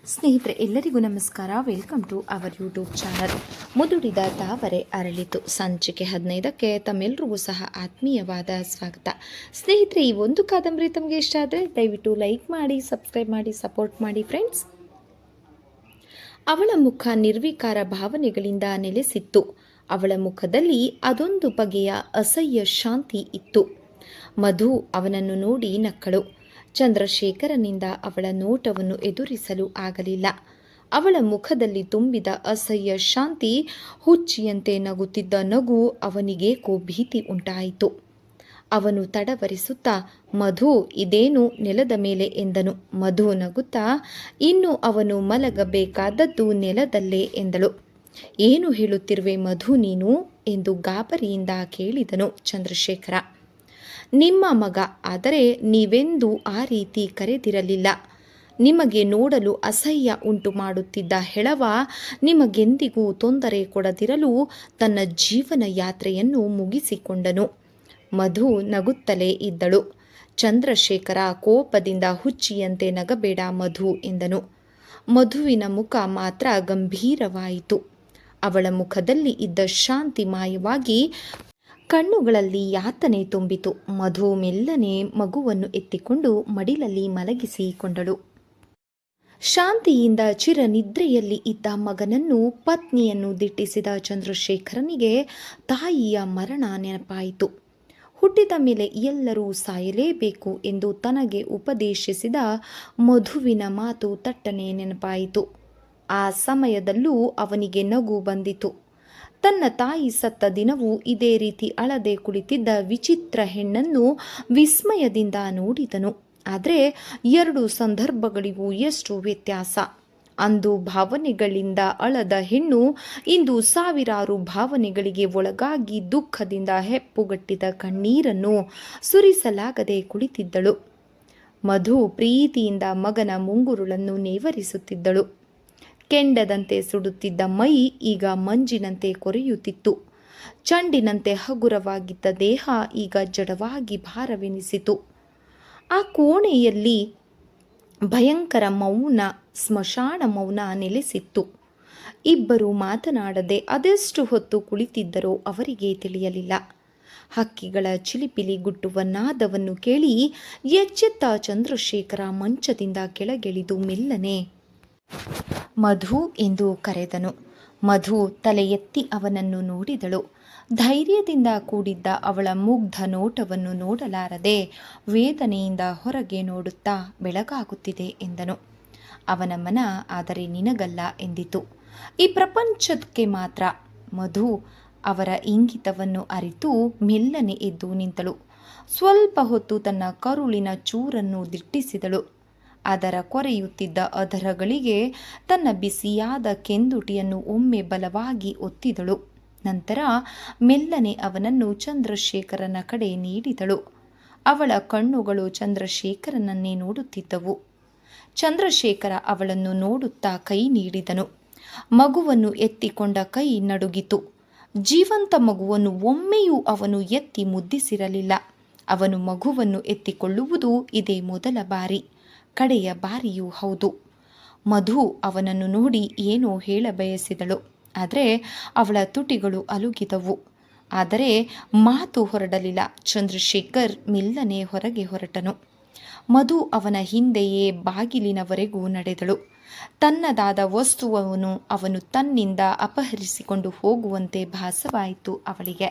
ಸ್ನೇಹಿತರೆ ಎಲ್ಲರಿಗೂ ನಮಸ್ಕಾರ. Welcome to our YouTube channel. ಮುದುಡಿದ ತಾವರೆ ಅರಳಿತು ಸಂಚಿಕೆ 15ಕ್ಕೆ ತಮ್ಮೆಲ್ಲರಿಗೂ ಸಹ ಆತ್ಮೀಯವಾದ ಸ್ವಾಗತ. ಸ್ನೇಹಿತರೆ, ಈ ಒಂದು ಕಾದಂಬರಿ ತಮಗೆ ಇಷ್ಟ ಆದರೆ ದಯವಿಟ್ಟು ಲೈಕ್ ಮಾಡಿ, ಸಬ್ಸ್ಕ್ರೈಬ್ ಮಾಡಿ, ಸಪೋರ್ಟ್ ಮಾಡಿ ಫ್ರೆಂಡ್ಸ್. ಅವಳ ಮುಖ ನಿರ್ವಿಕಾರ ಭಾವನೆಗಳಿಂದ ನೆಲೆಸಿತ್ತು. ಅವಳ ಮುಖದಲ್ಲಿ ಅದೊಂದು ಬಗೆಯ ಅಸಹ್ಯ ಶಾಂತಿ ಇತ್ತು. ಮಧು ಅವನನ್ನು ನೋಡಿ ನಕ್ಕಳು. ಚಂದ್ರಶೇಖರನಿಂದ ಅವಳ ನೋಟವನ್ನು ಎದುರಿಸಲು ಆಗಲಿಲ್ಲ. ಅವಳ ಮುಖದಲ್ಲಿ ತುಂಬಿದ ಅಸಹ್ಯ ಶಾಂತಿ ಹುಚ್ಚಿಯಂತೆ ನಗುತ್ತಿದ್ದ ನಗು ಅವನಿಗೇಕೋ ಭೀತಿ ಉಂಟಾಯಿತು. ಅವನು ತಡವರಿಸುತ್ತಾ, ಮಧು, ಇದೇನು ನೆಲದ ಮೇಲೆ ಎಂದನು. ಮಧು ನಗುತ್ತಾ, ಇನ್ನು ಅವನು ಮಲಗಬೇಕಾದದ್ದು ನೆಲದಲ್ಲೇ ಎಂದಳು. ಏನು ಹೇಳುತ್ತಿರುವೆ ಮಧು ನೀನು ಎಂದು ಗಾಬರಿಯಿಂದ ಕೇಳಿದನು ಚಂದ್ರಶೇಖರ. ನಿಮ್ಮ ಮಗ, ಆದರೆ ನೀವೆಂದೂ ಆ ರೀತಿ ಕರೆದಿರಲಿಲ್ಲ. ನಿಮಗೆ ನೋಡಲು ಅಸಹ್ಯ ಉಂಟು ಮಾಡುತ್ತಿದ್ದ ಹೆಳವ ನಿಮಗೆಂದಿಗೂ ತೊಂದರೆ ಕೊಡದಿರಲು ತನ್ನ ಜೀವನ ಯಾತ್ರೆಯನ್ನು ಮುಗಿಸಿಕೊಂಡನು. ಮಧು ನಗುತ್ತಲೇ ಇದ್ದಳು. ಚಂದ್ರಶೇಖರ ಕೋಪದಿಂದ ಹುಚ್ಚಿಯಂತೆ ನಗಬೇಡ ಮಧು ಎಂದನು. ಮಧುವಿನ ಮುಖ ಮಾತ್ರ ಗಂಭೀರವಾಯಿತು. ಅವಳ ಮುಖದಲ್ಲಿ ಇದ್ದ ಶಾಂತಿ ಮಾಯವಾಗಿ ಕಣ್ಣುಗಳಲ್ಲಿ ಯಾತನೆ ತುಂಬಿತು. ಮಧು ಮೆಲ್ಲನೆ ಮಗುವನ್ನು ಎತ್ತಿಕೊಂಡು ಮಡಿಲಲ್ಲಿ ಮಲಗಿಸಿಕೊಂಡಳು. ಶಾಂತಿಯಿಂದ ಚಿರನಿದ್ರೆಯಲ್ಲಿ ಇದ್ದ ಮಗನನ್ನು, ಪತ್ನಿಯನ್ನು ದಿಟ್ಟಿಸಿದ ಚಂದ್ರಶೇಖರನಿಗೆ ತಾಯಿಯ ಮರಣ ನೆನಪಾಯಿತು. ಹುಟ್ಟಿದ ಮೇಲೆ ಎಲ್ಲರೂ ಸಾಯಲೇಬೇಕು ಎಂದು ತನಗೆ ಉಪದೇಶಿಸಿದ ಮಧುವಿನ ಮಾತು ತಟ್ಟನೆ ನೆನಪಾಯಿತು. ಆ ಸಮಯದಲ್ಲೂ ಅವನಿಗೆ ನಗು ಬಂದಿತು. ತನ್ನ ತಾಯಿ ಸತ್ತ ದಿನವೂ ಇದೇ ರೀತಿ ಅಳದೆ ಕುಳಿತಿದ್ದ ವಿಚಿತ್ರ ಹೆಣ್ಣನ್ನು ವಿಸ್ಮಯದಿಂದ ನೋಡಿದನು. ಆದರೆ ಎರಡು ಸಂದರ್ಭಗಳಿಗೂ ಎಷ್ಟು ವ್ಯತ್ಯಾಸ! ಅಂದು ಭಾವನೆಗಳಿಂದ ಅಳದ ಹೆಣ್ಣು ಇಂದು ಸಾವಿರಾರು ಭಾವನೆಗಳಿಗೆ ಒಳಗಾಗಿ ದುಃಖದಿಂದ ಹೆಪ್ಪುಗಟ್ಟಿದ ಕಣ್ಣೀರನ್ನು ಸುರಿಸಲಾಗದೆ ಕುಳಿತಿದ್ದಳು. ಮಧು ಪ್ರೀತಿಯಿಂದ ಮಗನ ಮುಂಗುರುಳನ್ನು ನೇವರಿಸುತ್ತಿದ್ದಳು. ಕೆಂಡದಂತೆ ಸುಡುತ್ತಿದ್ದ ಮೈ ಈಗ ಮಂಜಿನಂತೆ ಕೊರೆಯುತ್ತಿತ್ತು. ಚಂಡಿನಂತೆ ಹಗುರವಾಗಿದ್ದ ದೇಹ ಈಗ ಜಡವಾಗಿ ಭಾರವೆನಿಸಿತು. ಆ ಕೋಣೆಯಲ್ಲಿ ಭಯಂಕರ ಮೌನ, ಸ್ಮಶಾನ ಮೌನ ನೆಲೆಸಿತ್ತು. ಇಬ್ಬರು ಮಾತನಾಡದೆ ಅದೆಷ್ಟು ಹೊತ್ತು ಕುಳಿತಿದ್ದರೋ ಅವರಿಗೆ ತಿಳಿಯಲಿಲ್ಲ. ಹಕ್ಕಿಗಳ ಚಿಲಿಪಿಲಿ ಗುಟ್ಟುವ ನಾದವನ್ನು ಕೇಳಿ ಎಚ್ಚೆತ್ತ ಚಂದ್ರಶೇಖರ ಮಂಚದಿಂದ ಕೆಳಗಿಳಿದು ಮೆಲ್ಲನೆ ಮಧು ಎಂದು ಕರೆದನು. ಮಧು ತಲೆ ಎತ್ತಿ ಅವನನ್ನು ನೋಡಿದಳು. ಧೈರ್ಯದಿಂದ ಕೂಡಿದ್ದ ಅವಳ ಮುಗ್ಧ ನೋಟವನ್ನು ನೋಡಲಾರದೆ ವೇದನೆಯಿಂದ ಹೊರಗೆ ನೋಡುತ್ತಾ, ಬೆಳಗಾಗುತ್ತಿದೆ ಎಂದನು. ಅವನ ಮನ ಆದರೆ ನಿನಗಲ್ಲ ಎಂದಿತು. ಈ ಪ್ರಪಂಚಕ್ಕೆ ಮಾತ್ರ. ಮಧು ಅವರ ಇಂಗಿತವನ್ನು ಅರಿತು ಮೆಲ್ಲನೆ ಎದ್ದು ನಿಂತಳು. ಸ್ವಲ್ಪ ಹೊತ್ತು ತನ್ನ ಕರುಳಿನ ಚೂರನ್ನು ದಿಟ್ಟಿಸಿದಳು. ಅದರ ಕೊರೆಯುತ್ತಿದ್ದ ಅಧರಗಳಿಗೆ ತನ್ನ ಬಿಸಿಯಾದ ಕೆಂದುಟಿಯನ್ನು ಒಮ್ಮೆ ಬಲವಾಗಿ ಒತ್ತಿದಳು. ನಂತರ ಮೆಲ್ಲನೆ ಅವನನ್ನು ಚಂದ್ರಶೇಖರನ ಕಡೆ ನೀಡಿದಳು. ಅವಳ ಕಣ್ಣುಗಳು ಚಂದ್ರಶೇಖರನನ್ನೇ ನೋಡುತ್ತಿದ್ದವು. ಚಂದ್ರಶೇಖರ ಅವಳನ್ನು ನೋಡುತ್ತಾ ಕೈ ನೀಡಿದನು. ಮಗುವನ್ನು ಎತ್ತಿಕೊಂಡ ಕೈ ನಡುಗಿತು. ಜೀವಂತ ಮಗುವನ್ನು ಒಮ್ಮೆಯೂ ಅವನು ಎತ್ತಿ ಮುದ್ದಿಸಿರಲಿಲ್ಲ. ಅವನು ಮಗುವನ್ನು ಎತ್ತಿಕೊಳ್ಳುವುದು ಇದೇ ಮೊದಲ ಬಾರಿ, ಕಡೆಯ ಬಾರಿಯೂ ಹೌದು. ಮಧು ಅವನನ್ನು ನೋಡಿ ಏನೋ ಹೇಳಬಯಸಿದಳು. ಆದರೆ ಅವಳ ತುಟಿಗಳು ಅಲುಗಿದವು. ಆದರೆ ಮಾತು ಹೊರಡಲಿಲ್ಲ. ಚಂದ್ರಶೇಖರ್ ಮೆಲ್ಲನೆ ಹೊರಗೆ ಹೊರಟನು. ಮಧು ಅವನ ಹಿಂದೆಯೇ ಬಾಗಿಲಿನವರೆಗೂ ನಡೆದಳು. ತನ್ನದಾದ ವಸ್ತುವನ್ನು ಅವನು ತನ್ನಿಂದ ಅಪಹರಿಸಿಕೊಂಡು ಹೋಗುವಂತೆ ಭಾಸವಾಯಿತು ಅವಳಿಗೆ.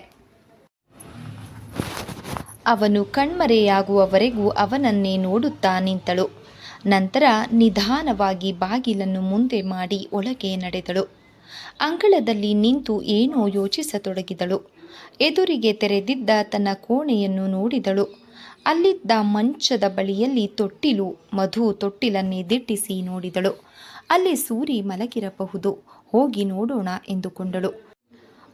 ಅವನು ಕಣ್ಮರೆಯಾಗುವವರೆಗೂ ಅವನನ್ನೇ ನೋಡುತ್ತಾ ನಿಂತಳು. ನಂತರ ನಿಧಾನವಾಗಿ ಬಾಗಿಲನ್ನು ಮುಂದೆ ಮಾಡಿ ಒಳಗೆ ನಡೆದಳು. ಅಂಗಳದಲ್ಲಿ ನಿಂತು ಏನೋ ಯೋಚಿಸತೊಡಗಿದಳು. ಎದುರಿಗೆ ತೆರೆದಿದ್ದ ತನ್ನ ಕೋಣೆಯನ್ನು ನೋಡಿದಳು. ಅಲ್ಲಿದ್ದ ಮಂಚದ ಬಳಿಯಲ್ಲಿ ತೊಟ್ಟಿಲು. ಮಧು ತೊಟ್ಟಿಲನ್ನೇ ದಿಟ್ಟಿಸಿ ನೋಡಿದಳು. ಅಲ್ಲಿ ಸೂರಿ ಮಲಗಿರಬಹುದು. ಹೋಗಿ ನೋಡೋಣ ಎಂದುಕೊಂಡಳು.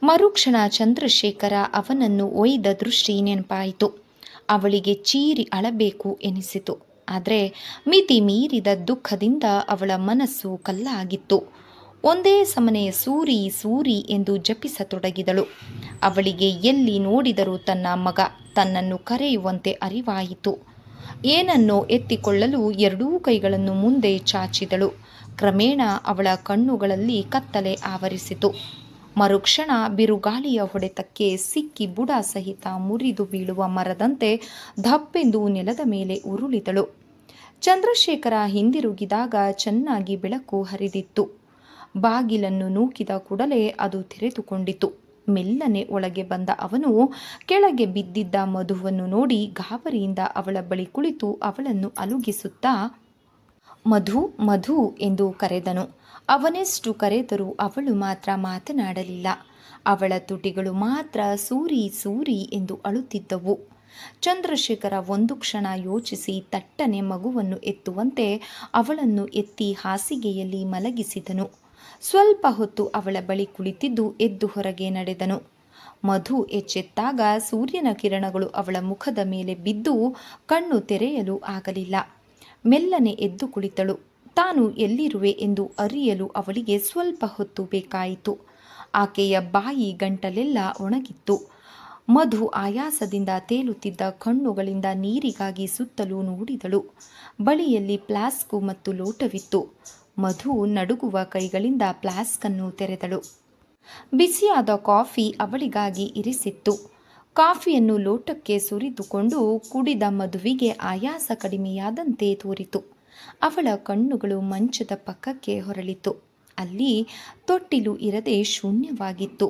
ಮರುಕ್ಷಣ ಚಂದ್ರಶೇಖರ ಅವನನ್ನು ಒಯ್ದ ದೃಷ್ಟಿ ನೆನಪಾಯಿತು. ಅವಳಿಗೆ ಚೀರಿ ಅಳಬೇಕು ಎನಿಸಿತು. ಆದರೆ ಮಿತಿ ಮೀರಿದ ದುಃಖದಿಂದ ಅವಳ ಮನಸ್ಸು ಕಲ್ಲಾಗಿತ್ತು. ಒಂದೇ ಸಮನೆ ಸೂರಿ ಸೂರಿ ಎಂದು ಜಪಿಸತೊಡಗಿದಳು. ಅವಳಿಗೆ ಎಲ್ಲಿ ನೋಡಿದರೂ ತನ್ನ ಮಗ ತನ್ನನ್ನು ಕರೆಯುವಂತೆ ಅರಿವಾಯಿತು. ಏನನ್ನೋ ಎತ್ತಿಕೊಳ್ಳಲು ಎರಡೂ ಕೈಗಳನ್ನು ಮುಂದೆ ಚಾಚಿದಳು. ಕ್ರಮೇಣ ಅವಳ ಕಣ್ಣುಗಳಲ್ಲಿ ಕತ್ತಲೆ ಆವರಿಸಿತು. ಮರುಕ್ಷಣ ಬಿರುಗಾಳಿಯ ಹೊಡೆತಕ್ಕೆ ಸಿಕ್ಕಿ ಬುಡ ಸಹಿತ ಮುರಿದು ಬೀಳುವ ಮರದಂತೆ ಧಪ್ಪೆಂದು ನೆಲದ ಮೇಲೆ ಉರುಳಿದಳು. ಚಂದ್ರಶೇಖರ ಹಿಂದಿರುಗಿದಾಗ ಚೆನ್ನಾಗಿ ಬೆಳಕು ಹರಿದಿತ್ತು. ಬಾಗಿಲನ್ನು ನೂಕಿದ ಕೂಡಲೇ ಅದು ತೆರೆದುಕೊಂಡಿತು. ಮೆಲ್ಲನೆ ಒಳಗೆ ಬಂದ ಅವನು ಕೆಳಗೆ ಬಿದ್ದಿದ್ದ ಮಧುವನ್ನು ನೋಡಿ ಗಾಬರಿಯಿಂದ ಅವಳ ಬಳಿ ಕುಳಿತು ಅವಳನ್ನು ಅಲುಗಿಸುತ್ತಾ ಮಧು ಮಧು ಎಂದು ಕರೆದನು. ಅವನೆಷ್ಟು ಕರೆದರೂ ಅವಳು ಮಾತ್ರ ಮಾತನಾಡಲಿಲ್ಲ. ಅವಳ ತುಟಿಗಳು ಮಾತ್ರ ಸೂರಿ ಸೂರಿ ಎಂದು ಅಳುತ್ತಿದ್ದವು. ಚಂದ್ರಶೇಖರ ಒಂದು ಕ್ಷಣ ಯೋಚಿಸಿ ತಟ್ಟನೆ ಮಗುವನ್ನು ಎತ್ತುವಂತೆ ಅವಳನ್ನು ಎತ್ತಿ ಹಾಸಿಗೆಯಲ್ಲಿ ಮಲಗಿಸಿದನು. ಸ್ವಲ್ಪ ಹೊತ್ತು ಅವಳ ಬಳಿ ಕುಳಿತಿದ್ದು ಎದ್ದು ಹೊರಗೆ ನಡೆದನು. ಮಧು ಎಚ್ಚೆತ್ತಾಗ ಸೂರ್ಯನ ಕಿರಣಗಳು ಅವಳ ಮುಖದ ಮೇಲೆ ಬಿದ್ದು ಕಣ್ಣು ತೆರೆಯಲು ಆಗಲಿಲ್ಲ. ಮೆಲ್ಲನೆ ಎದ್ದು ಕುಳಿತಳು. ತಾನು ಎಲ್ಲಿರುವೆ ಎಂದು ಅರಿಯಲು ಅವಳಿಗೆ ಸ್ವಲ್ಪ ಹೊತ್ತು ಬೇಕಾಯಿತು. ಆಕೆಯ ಬಾಯಿ ಗಂಟಲೆಲ್ಲ ಒಣಗಿತ್ತು. ಮಧು ಆಯಾಸದಿಂದ ತೇಲುತ್ತಿದ್ದ ಕಣ್ಣುಗಳಿಂದ ನೀರಿಗಾಗಿ ಸುತ್ತಲೂ ನೋಡಿದಳು. ಬಳಿಯಲ್ಲಿ ಫ್ಲಾಸ್ಕು ಮತ್ತು ಲೋಟವಿತ್ತು. ಮಧು ನಡುಗುವ ಕೈಗಳಿಂದ ಫ್ಲಾಸ್ಕನ್ನು ತೆರೆದಳು. ಬಿಸಿಯಾದ ಕಾಫಿ ಅವಳಿಗಾಗಿ ಇರಿಸಿತ್ತು. ಕಾಫಿಯನ್ನು ಲೋಟಕ್ಕೆ ಸುರಿದುಕೊಂಡು ಕುಡಿದ ಮಧುವಿಗೆ ಆಯಾಸ ಕಡಿಮೆಯಾದಂತೆ ತೋರಿತು. ಅವಳ ಕಣ್ಣುಗಳು ಮಂಚದ ಪಕ್ಕಕ್ಕೆ ಹೊರಳಿತು. ಅಲ್ಲಿ ತೊಟ್ಟಿಲು ಇರದೆ ಶೂನ್ಯವಾಗಿತ್ತು.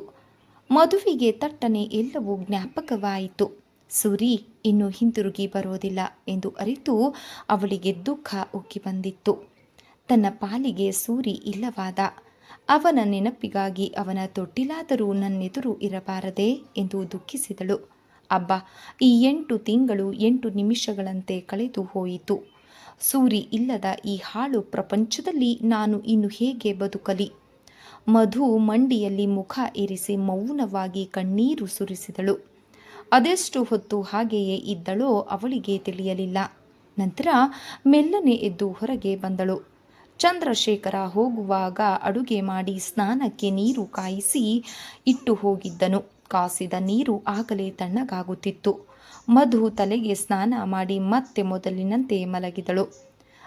ಮಧುವಿಗೆ ತಟ್ಟನೆ ಎಲ್ಲವೂ ಜ್ಞಾಪಕವಾಯಿತು. ಸುರಿ ಇನ್ನು ಹಿಂತಿರುಗಿ ಬರೋದಿಲ್ಲ ಎಂದು ಅರಿತು ಅವಳಿಗೆ ದುಃಖ ಉಕ್ಕಿ ಬಂದಿತ್ತು. ತನ್ನ ಪಾಲಿಗೆ ಸೂರಿ ಇಲ್ಲವಾದ. ಅವನ ನೆನಪಿಗಾಗಿ ಅವನ ತೊಟ್ಟಿಲಾದರೂ ನನ್ನೆದುರು ಇರಬಾರದೆ ಎಂದು ದುಃಖಿಸಿದಳು. ಅಬ್ಬಾ, ಈ 8 ತಿಂಗಳು 8 ನಿಮಿಷಗಳಂತೆ ಕಳೆದು ಹೋಯಿತು. ಸೂರಿ ಇಲ್ಲದ ಈ ಹಾಳು ಪ್ರಪಂಚದಲ್ಲಿ ನಾನು ಇನ್ನು ಹೇಗೆ ಬದುಕಲಿ? ಮಧು ಮಂಡಿಯಲ್ಲಿ ಮುಖ ಇರಿಸಿ ಮೌನವಾಗಿ ಕಣ್ಣೀರು ಸುರಿಸಿದಳು. ಅದೆಷ್ಟು ಹೊತ್ತು ಹಾಗೆಯೇ ಇದ್ದಳೋ ಅವಳಿಗೆ ತಿಳಿಯಲಿಲ್ಲ. ನಂತರ ಮೆಲ್ಲನೆ ಎದ್ದು ಹೊರಗೆ ಬಂದಳು. ಚಂದ್ರಶೇಖರ ಹೋಗುವಾಗ ಅಡುಗೆ ಮಾಡಿ ಸ್ನಾನಕ್ಕೆ ನೀರು ಕಾಯಿಸಿ ಇಟ್ಟು ಹೋಗಿದ್ದನು. ಕಾಸಿದ ನೀರು ಆಗಲೇ ತಣ್ಣಗಾಗುತ್ತಿತ್ತು. ಮಧು ತಲೆಗೆ ಸ್ನಾನ ಮಾಡಿ ಮತ್ತೆ ಮೊದಲಿನಂತೆ ಮಲಗಿದಳು.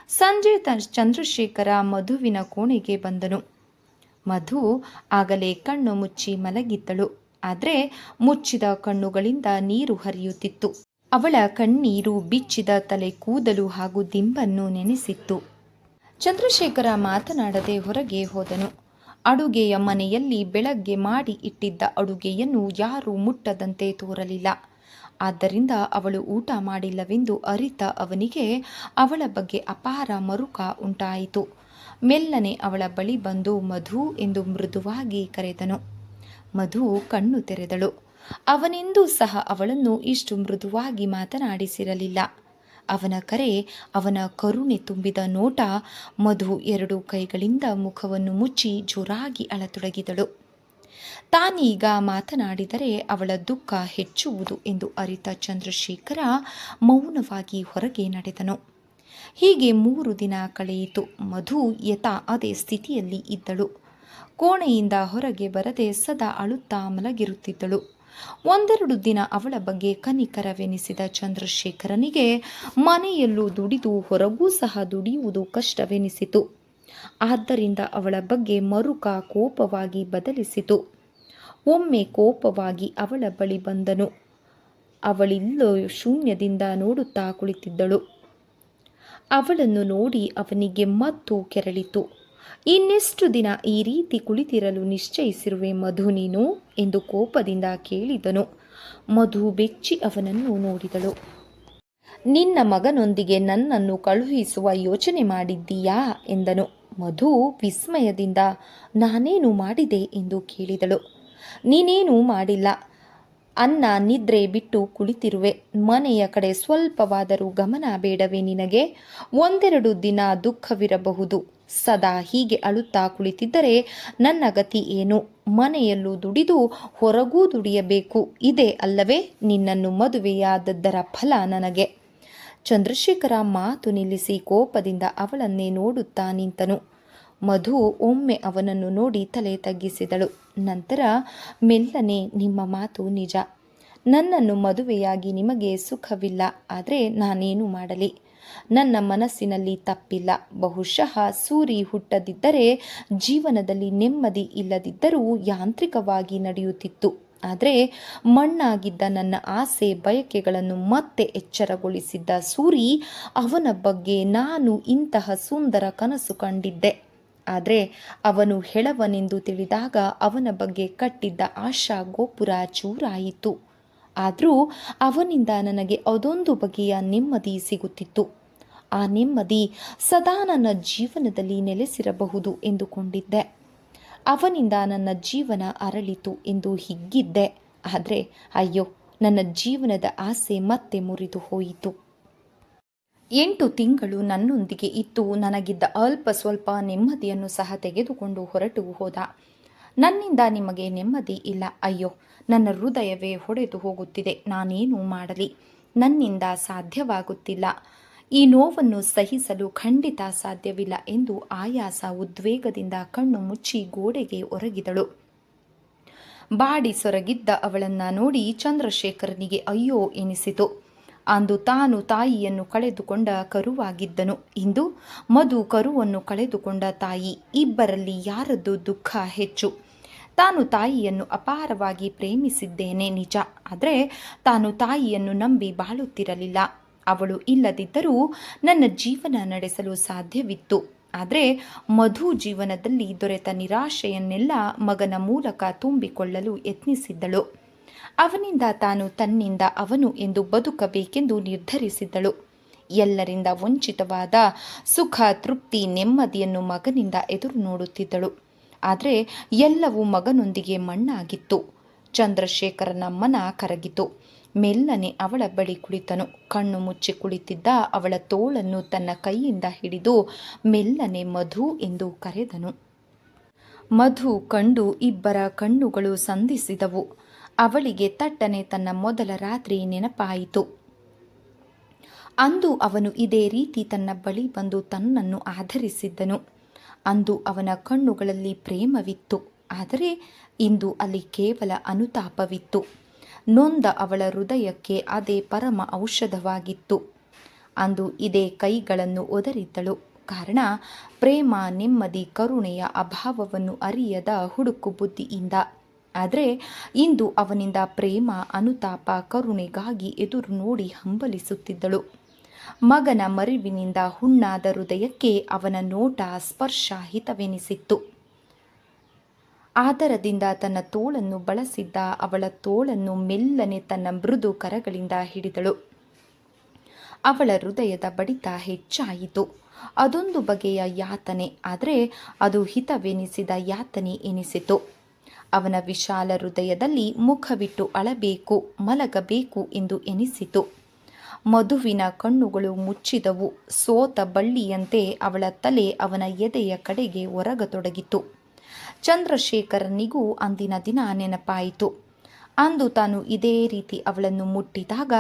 ಸಂಜೆ ಚಂದ್ರಶೇಖರ ಮಧುವಿನ ಕೋಣೆಗೆ ಬಂದನು. ಮಧು ಆಗಲೇ ಕಣ್ಣು ಮುಚ್ಚಿ ಮಲಗಿದ್ದಳು. ಆದರೆ ಮುಚ್ಚಿದ ಕಣ್ಣುಗಳಿಂದ ನೀರು ಹರಿಯುತ್ತಿತ್ತು. ಅವಳ ಕಣ್ಣೀರು ಬಿಚ್ಚಿದ ತಲೆ ಕೂದಲು ಹಾಗೂ ದಿಂಬನ್ನು ನೆನೆಸಿತ್ತು. ಚಂದ್ರಶೇಖರ ಮಾತನಾಡದೆ ಹೊರಗೆ ಹೋದನು. ಅಡುಗೆಯ ಮನೆಯಲ್ಲಿ ಬೆಳಗ್ಗೆ ಮಾಡಿ ಇಟ್ಟಿದ್ದ ಅಡುಗೆಯನ್ನು ಯಾರೂ ಮುಟ್ಟದಂತೆ ತೋರಲಿಲ್ಲ. ಆದ್ದರಿಂದ ಅವಳು ಊಟ ಮಾಡಿಲ್ಲವೆಂದು ಅರಿತ ಅವನಿಗೆ ಅವಳ ಬಗ್ಗೆ ಅಪಾರ ಮರುಕ ಉಂಟಾಯಿತು. ಮೆಲ್ಲನೆ ಅವಳ ಬಳಿ ಬಂದು ಮಧು ಎಂದು ಮೃದುವಾಗಿ ಕರೆದನು. ಮಧು ಕಣ್ಣು ತೆರೆದಳು. ಅವನೆಂದೂ ಸಹ ಅವಳನ್ನು ಇಷ್ಟು ಮೃದುವಾಗಿ ಮಾತನಾಡಿಸಿರಲಿಲ್ಲ. ಅವನ ಕರೆ, ಅವನ ಕರುಣೆ ತುಂಬಿದ ನೋಟ. ಮಧು 2 ಕೈಗಳಿಂದ ಮುಖವನ್ನು ಮುಚ್ಚಿ ಜೋರಾಗಿ ಅಳತೊಡಗಿದಳು. ತಾನೀಗ ಮಾತನಾಡಿದರೆ ಅವಳ ದುಃಖ ಹೆಚ್ಚುವುದು ಎಂದು ಅರಿತ ಚಂದ್ರಶೇಖರ ಮೌನವಾಗಿ ಹೊರಗೆ ನಡೆದನು. ಹೀಗೆ 3 ದಿನ ಕಳೆಯಿತು. ಮಧು ಯಥಾ ಅದೇ ಸ್ಥಿತಿಯಲ್ಲಿ ಇದ್ದಳು. ಕೋಣೆಯಿಂದ ಹೊರಗೆ ಬರದೆ ಸದಾ ಅಳುತ್ತಾ ಮಲಗಿರುತ್ತಿದ್ದಳು. 1-2 ದಿನ ಅವಳ ಬಗ್ಗೆ ಕನಿಕರವೆನಿಸಿದ ಚಂದ್ರಶೇಖರನಿಗೆ ಮನೆಯಲ್ಲೂ ದುಡಿದು ಹೊರಗೂ ಸಹ ದುಡಿಯುವುದು ಕಷ್ಟವೆನಿಸಿತು. ಆದ್ದರಿಂದ ಅವಳ ಬಗ್ಗೆ ಮರುಕ ಕೋಪವಾಗಿ ಬದಲಿಸಿತು. ಒಮ್ಮೆ ಕೋಪವಾಗಿ ಅವಳ ಬಳಿ ಬಂದನು. ಅವಳಿಲ್ಲೋ ಶೂನ್ಯದಿಂದ ನೋಡುತ್ತಾ ಕುಳಿತಿದ್ದಳು. ಅವಳನ್ನು ನೋಡಿ ಅವನಿಗೆ ಮತ್ತು ಕೆರಳಿತು. ಇನ್ನೆಷ್ಟು ದಿನ ಈ ರೀತಿ ಕುಳಿತಿರಲು ನಿಶ್ಚಯಿಸಿರುವೆ ಮಧು ನೀನು ಎಂದು ಕೋಪದಿಂದ ಕೇಳಿದನು. ಮಧು ಬೆಚ್ಚಿ ಅವನನ್ನು ನೋಡಿದಳು. ನಿನ್ನ ಮಗನೊಂದಿಗೆ ನನ್ನನ್ನು ಕಳುಹಿಸುವ ಯೋಚನೆ ಮಾಡಿದ್ದೀಯಾ ಎಂದನು. ಮಧು ವಿಸ್ಮಯದಿಂದ ನಾನೇನು ಮಾಡಿದೆ ಎಂದು ಕೇಳಿದಳು. ನೀನೇನೂ ಮಾಡಿಲ್ಲ. ಅನ್ನ ನಿದ್ರೆ ಬಿಟ್ಟು ಕುಳಿತಿರುವೆ. ಮನೆಯ ಕಡೆ ಸ್ವಲ್ಪವಾದರೂ ಗಮನ ಬೇಡವೇ ನಿನಗೆ? 1-2 ದಿನ ದುಃಖವಿರಬಹುದು. ಸದಾ ಹೀಗೆ ಅಳುತ್ತಾ ಕುಳಿತಿದ್ದರೆ ನನ್ನ ಗತಿ ಏನು? ಮನೆಯಲ್ಲೂ ದುಡಿದು ಹೊರಗೂ ದುಡಿಯಬೇಕು. ಇದೇ ಅಲ್ಲವೇ ನಿನ್ನನ್ನು ಮದುವೆಯಾದದ್ದರ ಫಲ ನನಗೆ. ಚಂದ್ರಶೇಖರ ಮಾತು ನಿಲ್ಲಿಸಿ ಕೋಪದಿಂದ ಅವಳನ್ನೇ ನೋಡುತ್ತಾ ನಿಂತನು. ಮಧು ಒಮ್ಮೆ ಅವನನ್ನು ನೋಡಿ ತಲೆ ತಗ್ಗಿಸಿದಳು. ನಂತರ ಮೆಲ್ಲನೆ, ನಿಮ್ಮ ಮಾತು ನಿಜ. ನನ್ನನ್ನು ಮದುವೆಯಾಗಿ ನಿಮಗೆ ಸುಖವಿಲ್ಲ, ಆದರೆ ನಾನೇನು ಮಾಡಲಿ? ನನ್ನ ಮನಸ್ಸಿನಲ್ಲಿ ತಪ್ಪಿಲ್ಲ. ಬಹುಶಃ ಸೂರಿ ಹುಟ್ಟದಿದ್ದರೆ ಜೀವನದಲ್ಲಿ ನೆಮ್ಮದಿ ಇಲ್ಲದಿದ್ದರೂ ಯಾಂತ್ರಿಕವಾಗಿ ನಡೆಯುತ್ತಿತ್ತು. ಆದರೆ ಮಣ್ಣಾಗಿದ್ದ ನನ್ನ ಆಸೆ ಬಯಕೆಗಳನ್ನು ಮತ್ತೆ ಎಚ್ಚರಗೊಳಿಸಿದ್ದ ಸೂರಿ, ಅವನ ಬಗ್ಗೆ ನಾನು ಇಂತಹ ಸುಂದರ ಕನಸು ಕಂಡಿದ್ದೆ. ಆದರೆ ಅವನು ಹೆಳವನೆಂದು ತಿಳಿದಾಗ ಅವನ ಬಗ್ಗೆ ಕಟ್ಟಿದ್ದ ಆಶಾ ಗೋಪುರ ಚೂರಾಯಿತು. ಆದರೂ ಅವನಿಂದ ನನಗೆ ಅದೊಂದು ಬಗೆಯ ನೆಮ್ಮದಿ ಸಿಗುತ್ತಿತ್ತು. ಆ ನೆಮ್ಮದಿ ಸದಾ ನನ್ನ ಜೀವನದಲ್ಲಿ ನೆಲೆಸಿರಬಹುದು ಎಂದುಕೊಂಡಿದ್ದೆ. ಅವನಿಂದ ನನ್ನ ಜೀವನ ಅರಳಿತು ಎಂದು ಹಿಗ್ಗಿದ್ದೆ. ಆದರೆ ಅಯ್ಯೋ, ನನ್ನ ಜೀವನದ ಆಸೆ ಮತ್ತೆ ಮುರಿದು ಹೋಯಿತು. 8 ತಿಂಗಳು ನನ್ನೊಂದಿಗೆ ಇದ್ದು ನನಗಿದ್ದ ಅಲ್ಪ ಸ್ವಲ್ಪ ನೆಮ್ಮದಿಯನ್ನು ಸಹ ತೆಗೆದುಕೊಂಡು ಹೊರಟು ಹೋದ. ನನ್ನಿಂದ ನಿಮಗೆ ನೆಮ್ಮದಿ ಇಲ್ಲ. ಅಯ್ಯೋ, ನನ್ನ ಹೃದಯವೇ ಹೊಡೆದು ಹೋಗುತ್ತಿದೆ. ನಾನೇನು ಮಾಡಲಿ? ನನ್ನಿಂದ ಸಾಧ್ಯವಾಗುತ್ತಿಲ್ಲ. ಈ ನೋವನ್ನು ಸಹಿಸಲು ಖಂಡಿತ ಸಾಧ್ಯವಿಲ್ಲ ಎಂದು ಆಯಾಸ ಉದ್ವೇಗದಿಂದ ಕಣ್ಣು ಮುಚ್ಚಿ ಗೋಡೆಗೆ ಒರಗಿದಳು. ಬಾಡಿ ಸೊರಗಿದ್ದ ಅವಳನ್ನ ನೋಡಿ ಚಂದ್ರಶೇಖರನಿಗೆ ಅಯ್ಯೋ ಎನಿಸಿತು. ಅಂದು ತಾನು ತಾಯಿಯನ್ನು ಕಳೆದುಕೊಂಡ ಕರುವಾಗಿದ್ದನು. ಇಂದು ಮಧು ಕರುವನ್ನು ಕಳೆದುಕೊಂಡ ತಾಯಿ. ಇಬ್ಬರಲ್ಲಿ ಯಾರದ್ದು ದುಃಖ ಹೆಚ್ಚು? ತಾನು ತಾಯಿಯನ್ನು ಅಪಾರವಾಗಿ ಪ್ರೇಮಿಸಿದ್ದೇನೆ ನಿಜ, ಆದರೆ ತಾನು ತಾಯಿಯನ್ನು ನಂಬಿ ಬಾಳುತ್ತಿರಲಿಲ್ಲ. ಅವಳು ಇಲ್ಲದಿದ್ದರೂ ನನ್ನ ಜೀವನ ನಡೆಸಲು ಸಾಧ್ಯವಿತ್ತು. ಆದರೆ ಮಧು ಜೀವನದಲ್ಲಿ ದೊರೆತ ನಿರಾಶೆಯನ್ನೆಲ್ಲ ಮಗನ ಮೂಲಕ ತುಂಬಿಕೊಳ್ಳಲು ಯತ್ನಿಸಿದ್ದಳು. ಅವನಿಂದ ತಾನು, ತನ್ನಿಂದ ಅವನು ಎಂದು ಬದುಕಬೇಕೆಂದು ನಿರ್ಧರಿಸಿದ್ದಳು. ಎಲ್ಲರಿಂದ ವಂಚಿತವಾದ ಸುಖ, ತೃಪ್ತಿ, ನೆಮ್ಮದಿಯನ್ನು ಮಗನಿಂದ ಎದುರು ನೋಡುತ್ತಿದ್ದಳು. ಆದರೆ ಎಲ್ಲವೂ ಮಗನೊಂದಿಗೆ ಮಣ್ಣಾಗಿತ್ತು. ಚಂದ್ರಶೇಖರನ ಮನ ಕರಗಿತು. ಮೆಲ್ಲನೆ ಅವಳ ಬಳಿ ಕುಳಿತನು. ಕಣ್ಣು ಮುಚ್ಚಿ ಕುಳಿತಿದ್ದ ಅವಳ ತೋಳನ್ನು ತನ್ನ ಕೈಯಿಂದ ಹಿಡಿದು ಮೆಲ್ಲನೆ ಮಧು ಎಂದು ಕರೆದನು. ಮಧು ಕಂಡು ಇಬ್ಬರ ಕಣ್ಣುಗಳು ಸಂಧಿಸಿದವು. ಅವಳಿಗೆ ತಟ್ಟನೆ ತನ್ನ ಮೊದಲ ರಾತ್ರಿ ನೆನಪಾಯಿತು. ಅಂದು ಅವನು ಇದೇ ರೀತಿ ತನ್ನ ಬಳಿ ಬಂದು ತನ್ನನ್ನು ಆಧರಿಸಿದ್ದನು. ಅಂದು ಅವನ ಕಣ್ಣುಗಳಲ್ಲಿ ಪ್ರೇಮವಿತ್ತು, ಆದರೆ ಇಂದು ಅಲ್ಲಿ ಕೇವಲ ಅನುತಾಪವಿತ್ತು. ನೊಂದ ಅವಳ ಹೃದಯಕ್ಕೆ ಅದೇ ಪರಮ ಔಷಧವಾಗಿತ್ತು. ಅಂದು ಇದೇ ಕೈಗಳನ್ನು ಒದರಿದ್ದಳು. ಕಾರಣ ಪ್ರೇಮ, ನೆಮ್ಮದಿ, ಕರುಣೆಯ ಅಭಾವವನ್ನು ಅರಿಯದ ಹುಡುಕು ಬುದ್ಧಿಯಿಂದ. ಆದರೆ ಇಂದು ಅವನಿಂದ ಪ್ರೇಮ, ಅನುತಾಪ, ಕರುಣೆಗಾಗಿ ಎದುರು ನೋಡಿ ಹಂಬಲಿಸುತ್ತಿದ್ದಳು. ಮಗನ ಮರಿವಿನಿಂದ ಹುಣ್ಣಾದ ಹೃದಯಕ್ಕೆ ಅವನ ನೋಟ, ಸ್ಪರ್ಶ ಹಿತವೆನಿಸಿತ್ತು. ಆದರದಿಂದ ತನ್ನ ತೋಳನ್ನು ಬಳಸಿದ್ದ ಅವಳ ತೋಳನ್ನು ಮೆಲ್ಲನೆ ತನ್ನ ಮೃದು ಕರಗಳಿಂದ ಹಿಡಿದಳು. ಅವಳ ಹೃದಯದ ಬಡಿತ ಹೆಚ್ಚಾಯಿತು. ಅದೊಂದು ಬಗೆಯ ಯಾತನೆ, ಆದರೆ ಅದು ಹಿತವೆನಿಸಿದ ಯಾತನೆ ಎನಿಸಿತು. ಅವನ ವಿಶಾಲ ಹೃದಯದಲ್ಲಿ ಮುಖವಿಟ್ಟು ಅಳಬೇಕು, ಮಲಗಬೇಕು ಎಂದು ಎನಿಸಿತು. ಮಧುವಿನ ಕಣ್ಣುಗಳು ಮುಚ್ಚಿದವು. ಸೋತ ಬಳ್ಳಿಯಂತೆ ಅವಳ ತಲೆ ಅವನ ಎದೆಯ ಕಡೆಗೆ ಒರಗತೊಡಗಿತು. ಚಂದ್ರಶೇಖರನಿಗೂ ಅಂದಿನ ದಿನ ನೆನಪಾಯಿತು. ಅಂದು ತಾನು ಇದೇ ರೀತಿ ಅವಳನ್ನು ಮುಟ್ಟಿದಾಗ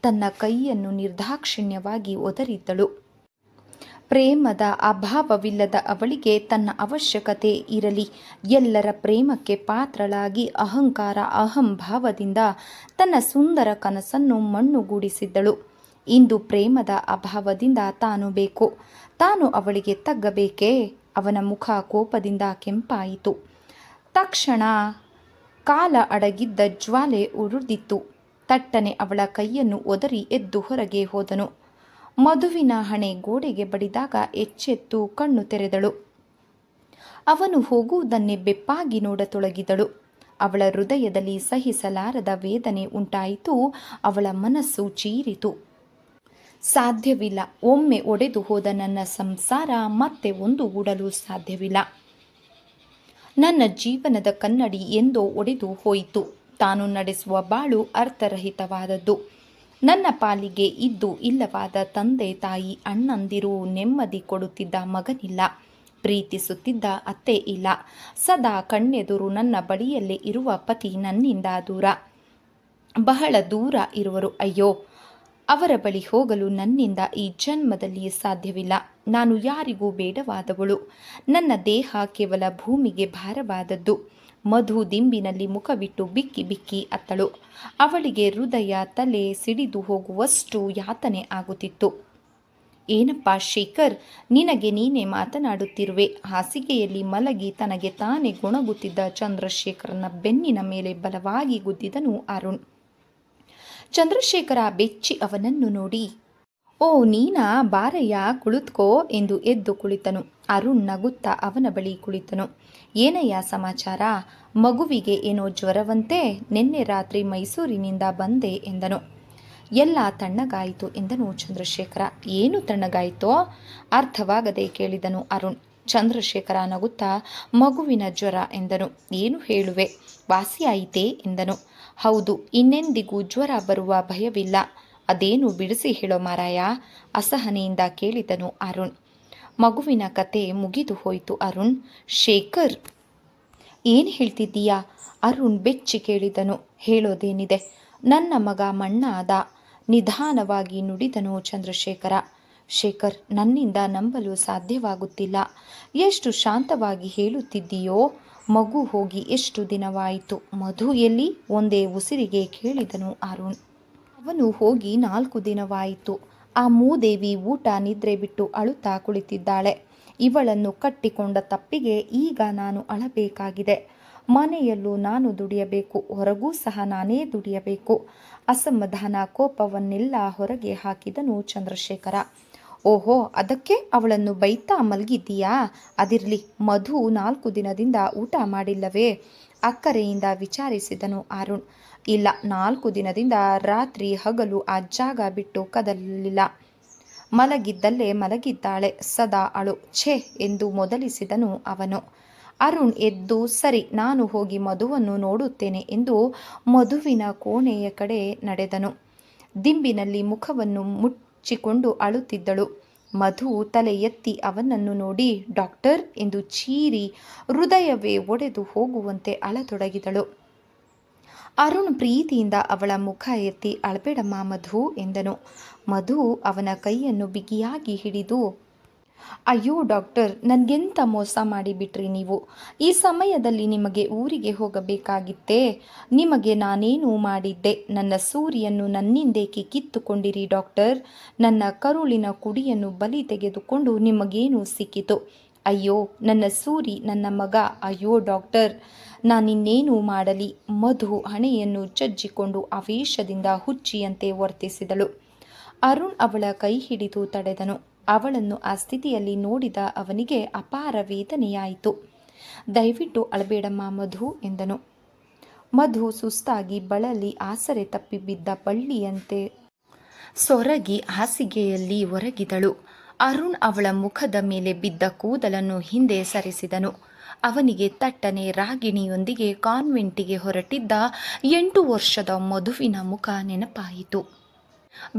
ತನ್ನ ಕೈಯನ್ನು ನಿರ್ದಾಕ್ಷಿಣ್ಯವಾಗಿ ಒದರಿದ್ದಳು. ಪ್ರೇಮದ ಅಭಾವವಿಲ್ಲದ ಅವಳಿಗೆ ತನ್ನ ಅವಶ್ಯಕತೆ ಇರಲಿ, ಎಲ್ಲರ ಪ್ರೇಮಕ್ಕೆ ಪಾತ್ರಳಾಗಿ ಅಹಂಕಾರ, ಅಹಂಭಾವದಿಂದ ತನ್ನ ಸುಂದರ ಕನಸನ್ನು ಮಣ್ಣುಗೂಡಿಸಿದ್ದಳು. ಇಂದು ಪ್ರೇಮದ ಅಭಾವದಿಂದ ತಾನು ಬೇಕು, ತಾನು ಅವಳಿಗೆ ತಗ್ಗಬೇಕೇ? ಅವನ ಮುಖ ಕೋಪದಿಂದ ಕೆಂಪಾಯಿತು. ತಕ್ಷಣ ಕಾಲ ಅಡಗಿದ್ದ ಜ್ವಾಲೆ ಉರಿದಿತ್ತು. ತಟ್ಟನೆ ಅವಳ ಕೈಯನ್ನು ಒದರಿ ಎದ್ದು ಹೊರಗೆ ಹೋದನು. ಮಧುವಿನ ಹಣೆ ಗೋಡೆಗೆ ಬಡಿದಾಗ ಎಚ್ಚೆತ್ತು ಕಣ್ಣು ತೆರೆದಳು. ಅವನು ಹೋಗುವುದನ್ನೇ ಬೆಪ್ಪಾಗಿ ನೋಡತೊಡಗಿದಳು. ಅವಳ ಹೃದಯದಲ್ಲಿ ಸಹಿಸಲಾರದ ವೇದನೆ ಉಂಟಾಯಿತು. ಅವಳ ಮನಸ್ಸು ಚೀರಿತು. ಸಾಧ್ಯವಿಲ್ಲ, ಒಮ್ಮೆ ಒಡೆದು ಹೋದ ನನ್ನ ಸಂಸಾರ ಮತ್ತೆ ಒಂದುಗೂಡಲು ಸಾಧ್ಯವಿಲ್ಲ. ನನ್ನ ಜೀವನದ ಕನ್ನಡಿ ಎಂದೋ ಒಡೆದು ಹೋಯಿತು. ತಾನು ನಡೆಸುವ ಬಾಳು ಅರ್ಥರಹಿತವಾದದ್ದು. ನನ್ನ ಪಾಲಿಗೆ ಇದ್ದು ಇಲ್ಲವಾದ ತಂದೆ, ತಾಯಿ, ಅಣ್ಣಂದಿರು, ನೆಮ್ಮದಿ ಕೊಡುತ್ತಿದ್ದ ಮಗನಿಲ್ಲ, ಪ್ರೀತಿಸುತ್ತಿದ್ದ ಅತ್ತೆ ಇಲ್ಲ, ಸದಾ ಕಣ್ಣೆದುರು ನನ್ನ ಬಳಿಯಲ್ಲೇ ಇರುವ ಪತಿ ನನ್ನಿಂದ ದೂರ, ಬಹಳ ದೂರ ಇರುವರು. ಅಯ್ಯೋ, ಅವರ ಬಳಿ ಹೋಗಲು ನನ್ನಿಂದ ಈ ಜನ್ಮದಲ್ಲಿ ಸಾಧ್ಯವಿಲ್ಲ. ನಾನು ಯಾರಿಗೂ ಬೇಡವಾದವಳು. ನನ್ನ ದೇಹ ಕೇವಲ ಭೂಮಿಗೆ ಭಾರವಾದದ್ದು. ಮಧು ದಿಂಬಿನಲ್ಲಿ ಮುಖವಿಟ್ಟು ಬಿಕ್ಕಿ ಬಿಕ್ಕಿ ಅತ್ತಳು. ಅವಳಿಗೆ ಹೃದಯ ತಲೆ ಸಿಡಿದು ಹೋಗುವಷ್ಟು ಯಾತನೆ ಆಗುತ್ತಿತ್ತು. ಏನಪ್ಪ ಶೇಖರ್, ನಿನಗೆ ನೀನೇ ಮಾತನಾಡುತ್ತಿರುವೆ. ಹಾಸಿಗೆಯಲ್ಲಿ ಮಲಗಿ ತನಗೆ ತಾನೇ ಗೊಣಗುತ್ತಿದ್ದ ಚಂದ್ರಶೇಖರನ ಬೆನ್ನಿನ ಮೇಲೆ ಬಲವಾಗಿ ಗುದ್ದಿದನು ಅರುಣ್. ಚಂದ್ರಶೇಖರ ಬೆಚ್ಚಿ ಅವನನ್ನು ನೋಡಿ, ಓ ನೀನಾ, ಬಾರಯ್ಯ ಕುಳಿತುಕೋ ಎಂದು ಎದ್ದು ಕುಳಿತನು. ಅರುಣ್ ನಗುತ್ತಾ ಅವನ ಬಳಿ ಕುಳಿತನು. ಏನಯ್ಯ ಸಮಾಚಾರ? ಮಗುವಿಗೆ ಏನೋ ಜ್ವರವಂತೆ, ನಿನ್ನೆ ರಾತ್ರಿ ಮೈಸೂರಿನಿಂದ ಬಂದೆ ಎಂದನು. ಎಲ್ಲ ತಣ್ಣಗಾಯಿತು ಎಂದನು ಚಂದ್ರಶೇಖರ. ಏನು ತಣ್ಣಗಾಯಿತೋ? ಅರ್ಥವಾಗದೆ ಕೇಳಿದನು ಅರುಣ್. ಚಂದ್ರಶೇಖರ ನಗುತ್ತಾ ಮಗುವಿನ ಜ್ವರ ಎಂದನು. ಏನು ಹೇಳುವೆ, ವಾಸಿಯಾಯಿತೇ ಎಂದನು. ಹೌದು, ಇನ್ನೆಂದಿಗೂ ಜ್ವರ ಬರುವ ಭಯವಿಲ್ಲ. ಅದೇನು ಬಿಡಿಸಿ ಹೇಳೋ ಮಾರಾಯ, ಅಸಹನೆಯಿಂದ ಕೇಳಿದನು ಅರುಣ್. ಮಗುವಿನ ಕತೆ ಮುಗಿದು ಹೋಯಿತು ಅರುಣ್. ಶೇಖರ್, ಏನು ಹೇಳ್ತಿದ್ದೀಯಾ? ಅರುಣ್ ಬೆಚ್ಚಿ ಕೇಳಿದನು. ಹೇಳೋದೇನಿದೆ, ನನ್ನ ಮಗ ಮಣ್ಣಾದ, ನಿಧಾನವಾಗಿ ನುಡಿದನು ಚಂದ್ರಶೇಖರ. ಶೇಖರ್, ನನ್ನಿಂದ ನಂಬಲು ಸಾಧ್ಯವಾಗುತ್ತಿಲ್ಲ. ಎಷ್ಟು ಶಾಂತವಾಗಿ ಹೇಳುತ್ತಿದ್ದೀಯೋ. ಮಗು ಹೋಗಿ ಎಷ್ಟು ದಿನವಾಯಿತು? ಮಧು ಎಲ್ಲಿ? ಒಂದೇ ಉಸಿರಿಗೆ ಕೇಳಿದನು ಅರುಣ್. ಅವನು ಹೋಗಿ 4 ದಿನವಾಯಿತು. ಆ ಮೂದೇವಿ ಊಟ ನಿದ್ರೆ ಬಿಟ್ಟು ಅಳುತ್ತಾ ಕುಳಿತಿದ್ದಾಳೆ. ಇವಳನ್ನು ಕಟ್ಟಿಕೊಂಡ ತಪ್ಪಿಗೆ ಈಗ ನಾನು ಅಳಬೇಕಾಗಿದೆ. ಮನೆಯಲ್ಲೂ ನಾನು ದುಡಿಯಬೇಕು, ಹೊರಗೂ ಸಹ ನಾನೇ ದುಡಿಯಬೇಕು. ಅಸಮಾಧಾನ ಕೋಪವನ್ನೆಲ್ಲ ಹೊರಗೆ ಹಾಕಿದನು ಚಂದ್ರಶೇಖರ. ಓಹೋ, ಅದಕ್ಕೆ ಅವಳನ್ನು ಬೈತಾ ಮಲಗಿದ್ದೀಯಾ? ಅದಿರಲಿ, ಮಧು 4 ದಿನದಿಂದ ಊಟ ಮಾಡಿಲ್ಲವೇ? ಅಕ್ಕರೆಯಿಂದ ವಿಚಾರಿಸಿದನು ಅರುಣ್. ಇಲ್ಲ, 4 ದಿನದಿಂದ ರಾತ್ರಿ ಹಗಲು ಆ ಜಾಗ ಬಿಟ್ಟು ಕದಲಿಲ್ಲ. ಮಲಗಿದ್ದಲ್ಲೇ ಮಲಗಿದ್ದಾಳೆ, ಸದಾ ಅಳು. ಛೇ ಎಂದು ಮೊದಲಿಸಿದನು ಅವನು. ಅರುಣ್ ಎದ್ದು, ಸರಿ, ನಾನು ಹೋಗಿ ಮಧುವನ್ನು ನೋಡುತ್ತೇನೆ ಎಂದು ಮಧುವಿನ ಕೋಣೆಯ ಕಡೆ ನಡೆದನು. ದಿಂಬಿನಲ್ಲಿ ಮುಖವನ್ನು ಮುಚ್ಚಿಕೊಂಡು ಅಳುತ್ತಿದ್ದಳು. ಮಧು ತಲೆ ಎತ್ತಿ ಅವನನ್ನು ನೋಡಿ ಡಾಕ್ಟರ್ ಎಂದು ಚೀರಿ ಹೃದಯವೇ ಒಡೆದು ಹೋಗುವಂತೆ ಅಳತೊಡಗಿದಳು. ಅರುಣ್ ಪ್ರೀತಿಯಿಂದ ಅವಳ ಮುಖ ಎತ್ತಿ, ಅಳಬೇಡಮ್ಮ ಮಧು ಎಂದನು. ಮಧು ಅವನ ಕೈಯನ್ನು ಬಿಗಿಯಾಗಿ ಹಿಡಿದು, ಅಯ್ಯೋ ಡಾಕ್ಟರ್, ನನಗೆಂತ ಮೋಸ ಮಾಡಿಬಿಟ್ರಿ ನೀವು. ಈ ಸಮಯದಲ್ಲಿ ನಿಮಗೆ ಊರಿಗೆ ಹೋಗಬೇಕಾಗಿತ್ತೇ? ನಿಮಗೆ ನಾನೇನು ಮಾಡಿದ್ದೆ? ನನ್ನ ಸೂರಿಯನ್ನು ನನ್ನಿಂದೇಕೆ ಕಿತ್ತುಕೊಂಡಿರಿ ಡಾಕ್ಟರ್? ನನ್ನ ಕರುಳಿನ ಕುಡಿಯನ್ನು ಬಲಿ ತೆಗೆದುಕೊಂಡು ನಿಮಗೇನು ಸಿಕ್ಕಿತು? ಅಯ್ಯೋ ನನ್ನ ಸೂರಿ, ನನ್ನ ಮಗ. ಅಯ್ಯೋ ಡಾಕ್ಟರ್, ನಾನಿನ್ನೇನು ಮಾಡಲಿ? ಮಧು ಹಣೆಯನ್ನು ಚಜ್ಜಿಕೊಂಡು ಆವೇಶದಿಂದ ಹುಚ್ಚಿಯಂತೆ ವರ್ತಿಸಿದಳು. ಅರುಣ್ ಅವಳ ಕೈ ಹಿಡಿದು ತಡೆದನು. ಅವಳನ್ನು ಆ ಸ್ಥಿತಿಯಲ್ಲಿ ನೋಡಿದ ಅವನಿಗೆ ಅಪಾರ ವೇದನೆಯಾಯಿತು. ದಯವಿಟ್ಟು ಅಳಬೇಡಮ್ಮ ಮಧು ಎಂದನು. ಮಧು ಸುಸ್ತಾಗಿ ಬಳಲಿ ಆಸರೆ ತಪ್ಪಿ ಬಿದ್ದ ಬಳ್ಳಿಯಂತೆ ಸೊರಗಿ ಹಾಸಿಗೆಯಲ್ಲಿ ಒರಗಿದಳು. ಅರುಣ್ ಅವಳ ಮುಖದ ಮೇಲೆ ಬಿದ್ದ ಕೂದಲನ್ನು ಹಿಂದೆ ಸರಿಸಿದನು. ಅವನಿಗೆ ತಟ್ಟನೆ ರಾಗಿಣಿಯೊಂದಿಗೆ ಕಾನ್ವೆಂಟಿಗೆ ಹೊರಟಿದ್ದ 8 ವರ್ಷದ ಮಧುವಿನ ಮುಖ ನೆನಪಾಯಿತು.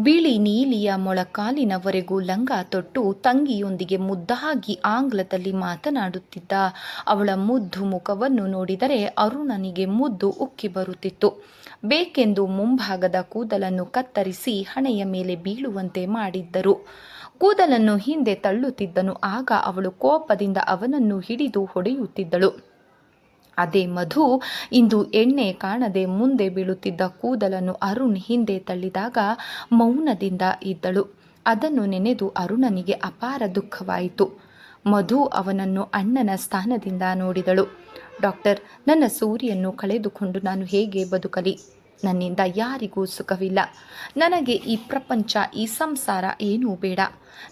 ಬಿಳಿ ನೀಲಿಯ ಮೊಳಕಾಲಿನವರೆಗೂ ಲಂಗ ತೊಟ್ಟು ತಂಗಿಯೊಂದಿಗೆ ಮುದ್ದಾಗಿ ಆಂಗ್ಲದಲ್ಲಿ ಮಾತನಾಡುತ್ತಿದ್ದ ಅವಳ ಮುದ್ದು ಮುಖವನ್ನು ನೋಡಿದರೆ ಅರುಣನಿಗೆ ಮುದ್ದು ಉಕ್ಕಿ ಬರುತ್ತಿತ್ತು. ಬೇಕೆಂದು ಮುಂಭಾಗದ ಕೂದಲನ್ನು ಕತ್ತರಿಸಿ ಹಣೆಯ ಮೇಲೆ ಬೀಳುವಂತೆ ಮಾಡಿದ್ದರು. ಕೂದಲನ್ನು ಹಿಂದೆ ತಳ್ಳುತ್ತಿದ್ದನು. ಆಗ ಅವಳು ಕೋಪದಿಂದ ಅವನನ್ನು ಹಿಡಿದು ಹೊಡೆಯುತ್ತಿದ್ದಳು. ಅದೇ ಮಧು ಇಂದು ಎಣ್ಣೆ ಕಾಣದೆ ಮುಂದೆ ಬೀಳುತ್ತಿದ್ದ ಕೂದಲನ್ನು ಅರುಣ್ ಹಿಂದೆ ತಳ್ಳಿದಾಗ ಮೌನದಿಂದ ಇದ್ದಳು. ಅದನ್ನು ನೆನೆದು ಅರುಣನಿಗೆ ಅಪಾರ ದುಃಖವಾಯಿತು. ಮಧು ಅವನನ್ನು ಅಣ್ಣನ ಸ್ಥಾನದಿಂದ ನೋಡಿದಳು. ಡಾಕ್ಟರ್, ನನ್ನ ಸೂರಿಯನ್ನು ಕಳೆದುಕೊಂಡು ನಾನು ಹೇಗೆ ಬದುಕಲಿ? ನನ್ನಿಂದ ಯಾರಿಗೂ ಸುಖವಿಲ್ಲ. ನನಗೆ ಈ ಪ್ರಪಂಚ, ಈ ಸಂಸಾರ ಏನೂ ಬೇಡ.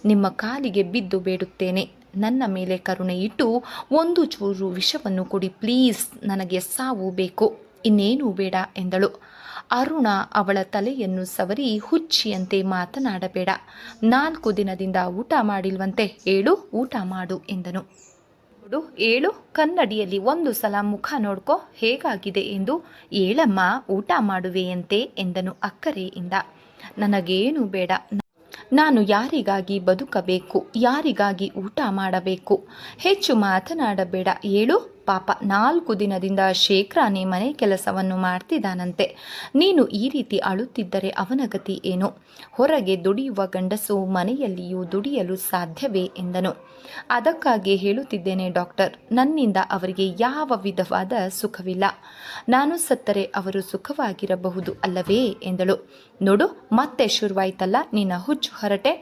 ನಿಮ್ಮ ಕಾಲಿಗೆ ಬಿದ್ದು ಬೇಡುತ್ತೇನೆ. ನನ್ನ ಮೇಲೆ ಕರುಣೆ ಇಟ್ಟು ಒಂದು ಚೂರು ವಿಷವನ್ನು ಕೊಡಿ ಪ್ಲೀಸ್. ನನಗೆ ಸಾವು ಬೇಕು, ಇನ್ನೇನೂ ಬೇಡ ಎಂದಳು. ಅರುಣ ಅವಳ ತಲೆಯನ್ನು ಸವರಿ ಹುಚ್ಚಿಯಂತೆ ಮಾತನಾಡಬೇಡ. 4 ದಿನದಿಂದ ಊಟ ಮಾಡಿಲ್ವಂತೆ, ಏಳು ಊಟ ಮಾಡು ಎಂದನು. ನೋಡು, ಏಳು, ಕನ್ನಡಿಯಲ್ಲಿ ಒಂದು ಸಲ ಮುಖ ನೋಡ್ಕೋ ಹೇಗಾಗಿದೆ ಎಂದು. ಏಳಮ್ಮ, ಊಟ ಮಾಡುವೆಯಂತೆ ಎಂದನು ಅಕ್ಕರೆಯಿಂದ. ನನಗೇನು ಬೇಡ. ನಾನು ಯಾರಿಗಾಗಿ ಬದುಕಬೇಕು? ಯಾರಿಗಾಗಿ ಊಟ ಮಾಡಬೇಕು? ಹೆಚ್ಚು ಮಾತನಾಡಬೇಡ, ಏಳು ಪಾಪ 4 ದಿನದಿಂದ ಶೇಖರಾನೇ ಮನೆ ಕೆಲಸವನ್ನು ಮಾಡ್ತಿದ್ದಾನಂತೆ. ನೀನು ಈ ರೀತಿ ಅಳುತ್ತಿದ್ದರೆ ಅವನ ಗತಿ ಏನು? ಹೊರಗೆ ದುಡಿಯುವ ಗಂಡಸು ಮನೆಯಲ್ಲಿಯೂ ದುಡಿಯಲು ಸಾಧ್ಯವೇ ಎಂದನು. ಅದಕ್ಕಾಗಿ ಹೇಳುತ್ತಿದ್ದೇನೆ ಡಾಕ್ಟರ್, ನನ್ನಿಂದ ಅವರಿಗೆ ಯಾವ ವಿಧವಾದ ಸುಖವಿಲ್ಲ. ನಾನು ಸತ್ತರೆ ಅವರು ಸುಖವಾಗಿರಬಹುದು ಅಲ್ಲವೇ ಎಂದಳು. ನೋಡು, ಮತ್ತೆ ಶುರುವಾಯ್ತಲ್ಲ ನಿನ್ನ ಹುಚ್ಚು ಹರಟೆ.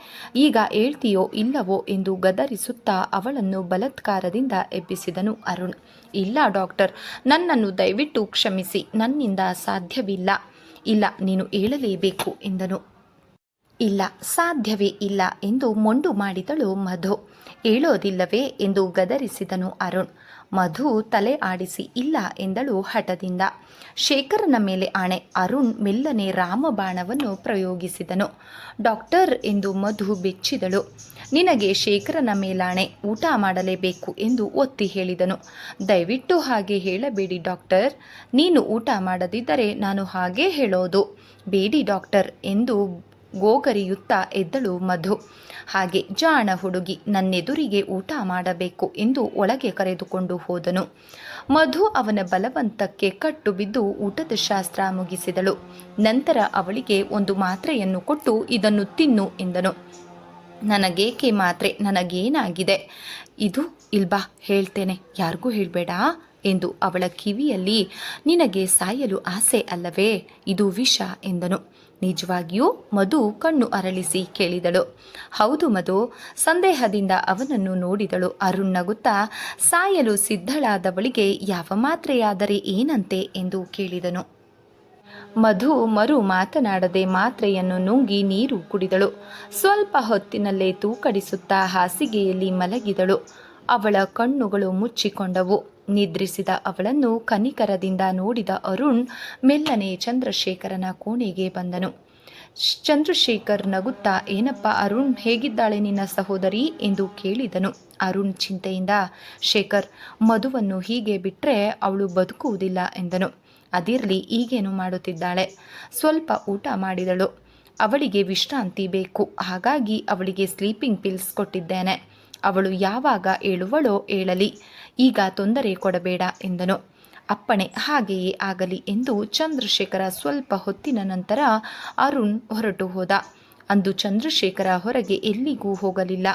ಈಗ ಹೇಳ್ತೀಯೋ ಇಲ್ಲವೋ ಎಂದು ಗದರಿಸುತ್ತಾ ಅವಳನ್ನು ಬಲಾತ್ಕಾರದಿಂದ ಎಬ್ಬಿಸಿದನು ಅರುಣ್. ಇಲ್ಲ ಡಾಕ್ಟರ್, ನನ್ನನ್ನು ದಯವಿಟ್ಟು ಕ್ಷಮಿಸಿ, ನನ್ನಿಂದ ಸಾಧ್ಯವಿಲ್ಲ. ಇಲ್ಲ, ನೀನು ಹೇಳಲೇಬೇಕು ಎಂದನು. ಇಲ್ಲ, ಸಾಧ್ಯವೇ ಇಲ್ಲ ಎಂದು ಮೊಂಡು ಮಾಡಿದಳು ಮಧು. ಹೇಳೋದಿಲ್ಲವೇ ಎಂದು ಗದರಿಸಿದನು ಅರುಣ್. ಮಧು ತಲೆ ಆಡಿಸಿ ಇಲ್ಲ ಎಂದಳು ಹಠದಿಂದ. ಶೇಖರನ ಮೇಲೆ ಆಣೆ. ಅರುಣ್ ಮೆಲ್ಲನೆ ರಾಮಬಾಣವನ್ನು ಪ್ರಯೋಗಿಸಿದನು. ಡಾಕ್ಟರ್ ಎಂದು ಮಧು ಬೆಚ್ಚಿದಳು. ನಿನಗೆ ಶೇಖರನ ಮೇಲಾಣೆ, ಊಟ ಮಾಡಲೇಬೇಕು ಎಂದು ಒತ್ತಿ ಹೇಳಿದನು. ದಯವಿಟ್ಟು ಹಾಗೆ ಹೇಳಬೇಡಿ ಡಾಕ್ಟರ್, ನೀನು ಊಟ ಮಾಡದಿದ್ದರೆ ನಾನು ಹಾಗೇ ಹೇಳೋದು. ಬೇಡಿ ಡಾಕ್ಟರ್ ಎಂದು ಗೋಗರಿಯುತ್ತಾ ಎದ್ದಳು ಮಧು. ಹಾಗೆ ಜಾಣ ಹುಡುಗಿ, ನನ್ನೆದುರಿಗೆ ಊಟ ಮಾಡಬೇಕು ಎಂದು ಒಳಗೆ ಕರೆದುಕೊಂಡು ಹೋದನು. ಮಧು ಅವನ ಬಲವಂತಕ್ಕೆ ಕಟ್ಟು ಬಿದ್ದು ಊಟದ ಶಾಸ್ತ್ರ ಮುಗಿಸಿದಳು. ನಂತರ ಅವಳಿಗೆ ಒಂದು ಮಾತ್ರೆಯನ್ನು ಕೊಟ್ಟು ಇದನ್ನು ತಿನ್ನು ಎಂದನು. ನನಗೇಕೆ ಮಾತ್ರೆ? ನನಗೇನಾಗಿದೆ? ಇದು ಇಲ್ಬಾ, ಹೇಳ್ತೇನೆ, ಯಾರಿಗೂ ಹೇಳಬೇಡ ಎಂದು ಅವಳ ಕಿವಿಯಲ್ಲಿ, ನಿನಗೆ ಸಾಯಲು ಆಸೆ ಅಲ್ಲವೇ? ಇದು ವಿಷ ಎಂದನು. ನಿಜವಾಗಿಯೂ? ಮಧು ಕಣ್ಣು ಅರಳಿಸಿ ಕೇಳಿದಳು. ಹೌದು ಮಧು. ಸಂದೇಹದಿಂದ ಅವನನ್ನು ನೋಡಿದಳು. ಅರುಣ್ ನಗುತ್ತಾ, ಸಾಯಲು ಸಿದ್ಧಳಾದವಳಿಗೆ ಯಾವ ಮಾತ್ರೆಯಾದರೆ ಏನಂತೆ ಎಂದು ಕೇಳಿದನು. ಮಧು ಮರು ಮಾತನಾಡದೆ ಮಾತ್ರೆಯನ್ನು ನುಂಗಿ ನೀರು ಕುಡಿದಳು. ಸ್ವಲ್ಪ ಹೊತ್ತಿನಲ್ಲೇ ತೂಕಡಿಸುತ್ತಾ ಹಾಸಿಗೆಯಲ್ಲಿ ಮಲಗಿದಳು. ಅವಳ ಕಣ್ಣುಗಳು ಮುಚ್ಚಿಕೊಂಡವು. ನಿದ್ರಿಸಿದ ಅವಳನ್ನು ಕನಿಕರದಿಂದ ನೋಡಿದ ಅರುಣ್ ಮೆಲ್ಲನೆ ಚಂದ್ರಶೇಖರನ ಕೋಣೆಗೆ ಬಂದನು. ಚಂದ್ರಶೇಖರ್ ನಗುತ್ತಾ, ಏನಪ್ಪ ಅರುಣ್, ಹೇಗಿದ್ದಾಳೆ ನಿನ್ನ ಸಹೋದರಿ ಎಂದು ಕೇಳಿದನು. ಅರುಣ್ ಚಿಂತೆಯಿಂದ, ಶೇಖರ್, ಮಧುವನ್ನು ಹೀಗೆ ಬಿಟ್ಟರೆ ಅವಳು ಬದುಕುವುದಿಲ್ಲ ಎಂದನು. ಅದಿರಲಿ, ಈಗೇನು ಮಾಡುತ್ತಿದ್ದಾಳೆ? ಸ್ವಲ್ಪ ಊಟ ಮಾಡಿದಳು. ಅವಳಿಗೆ ವಿಶ್ರಾಂತಿ ಬೇಕು, ಹಾಗಾಗಿ ಅವಳಿಗೆ ಸ್ಲೀಪಿಂಗ್ ಪಿಲ್ಸ್ ಕೊಟ್ಟಿದ್ದೇನೆ. ಅವಳು ಯಾವಾಗ ಏಳುವಳೋ ಏಳಲಿ, ಈಗ ತೊಂದರೆ ಕೊಡಬೇಡ ಎಂದನು. ಅಪ್ಪಣೆ, ಹಾಗೆಯೇ ಆಗಲಿ ಎಂದು ಚಂದ್ರಶೇಖರ ಸ್ವಲ್ಪ ಹೊತ್ತಿನ ನಂತರ ಅರುಣ್ ಹೊರಟು ಹೋದ. ಅಂದು ಚಂದ್ರಶೇಖರ ಹೊರಗೆ ಎಲ್ಲಿಗೂ ಹೋಗಲಿಲ್ಲ.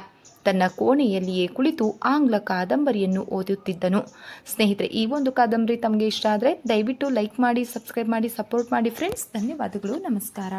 ತನ್ನ ಕೋಣೆಯಲ್ಲಿಯೇ ಕುಳಿತು ಆಂಗ್ಲ ಕಾದಂಬರಿಯನ್ನು ಓದುತ್ತಿದ್ದನು. ಸ್ನೇಹಿತರೆ, ಈ ಒಂದು ಕಾದಂಬರಿ ತಮಗೆ ಇಷ್ಟ ಆದರೆ ದಯವಿಟ್ಟು ಲೈಕ್ ಮಾಡಿ, ಸಬ್ಸ್ಕ್ರೈಬ್ ಮಾಡಿ, ಸಪೋರ್ಟ್ ಮಾಡಿ ಫ್ರೆಂಡ್ಸ್. ಧನ್ಯವಾದಗಳು. ನಮಸ್ಕಾರ.